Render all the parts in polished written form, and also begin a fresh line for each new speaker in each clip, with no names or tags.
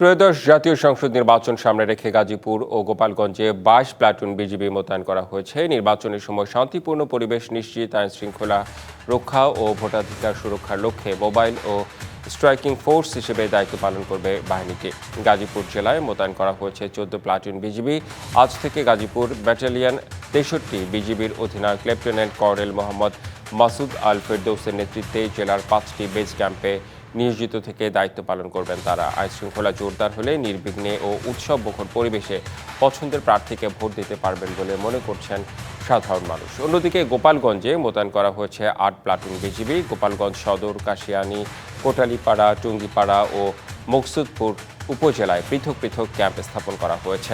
ত্রয়োদশ জাতীয় সংসদ নির্বাচন সামনে রেখে গাজীপুর ও গোপালগঞ্জে 22 প্লাটুন বিজিবি মোতায়েন করা হয়েছে। নির্বাচনের সময় শান্তিপূর্ণ পরিবেশ নিশ্চিত, আইন শৃঙ্খলা রক্ষা ও ভোটাধিকার সুরক্ষার লক্ষ্যে মোবাইল ও স্ট্রাইকিং ফোর্স হিসেবে দায়িত্ব পালন করবে বাহিনীটি। গাজীপুর জেলায় মোতায়েন করা হয়েছে 14 প্লাটুন বিজিবি। আজ থেকে গাজীপুর ব্যাটালিয়ন 63 বিজিবির অধিনায়ক লেফটেন্যান্ট কর্নেল মোহাম্মদ মাসুদ আল ফেরদৌসের নেতৃত্বে জেলার 5টি বেস ক্যাম্পে নিয়োজিত থেকে দায়িত্ব পালন করবেন তারা। আইন শৃঙ্খলা জোরদার হলে নির্বিঘ্নে ও উৎসবমুখর পরিবেশে পছন্দের প্রার্থীকে ভোট দিতে পারবেন বলে মনে করছেন সাধারণ মানুষ। অন্যদিকে গোপালগঞ্জে মোতায়েন করা হয়েছে 8 প্লাটুন বিজিবি। গোপালগঞ্জ সদর, কাশিয়ানী, কোটালীপাড়া, টুঙ্গিপাড়া ও মকসুদপুর উপজেলায় পৃথক পৃথক ক্যাম্প স্থাপন করা হয়েছে।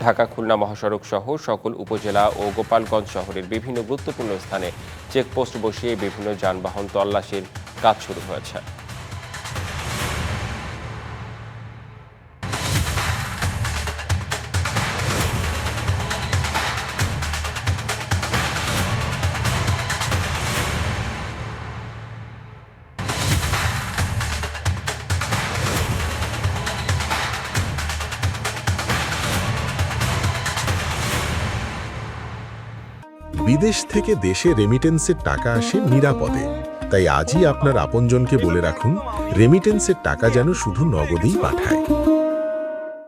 ঢাকা খুলনা মহাসড়ক সহ সকল উপজেলা ও গোপালগঞ্জ শহরের বিভিন্ন গুরুত্বপূর্ণ স্থানে চেকপোস্ট বসিয়ে বিভিন্ন যানবাহন তল্লাশির কাজ শুরু হয়েছে।
বিদেশ থেকে দেশে রেমিটেন্সের টাকা আসে নিরাপদে। তাই আজই আপনার আপনজনকে বলে রাখুন, রেমিটেন্সের টাকা যেন শুধু নগদেই পাঠায়।